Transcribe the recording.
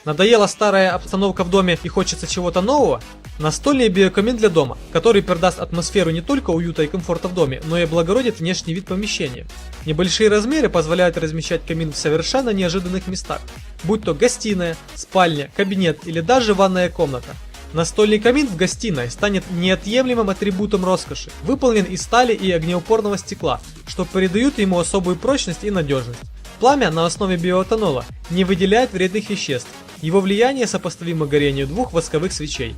Надоела старая обстановка в доме и хочется чего-то нового? Настольный биокамин для дома, который передаст атмосферу не только уюта и комфорта в доме, но и облагородит внешний вид помещения. Небольшие размеры позволяют размещать камин в совершенно неожиданных местах, будь то гостиная, спальня, кабинет или даже ванная комната. Настольный камин в гостиной станет неотъемлемым атрибутом роскоши, выполнен из стали и огнеупорного стекла, что придают ему особую прочность и надежность. Пламя на основе биоэтанола не выделяет вредных веществ, его влияние сопоставимо горению двух восковых свечей.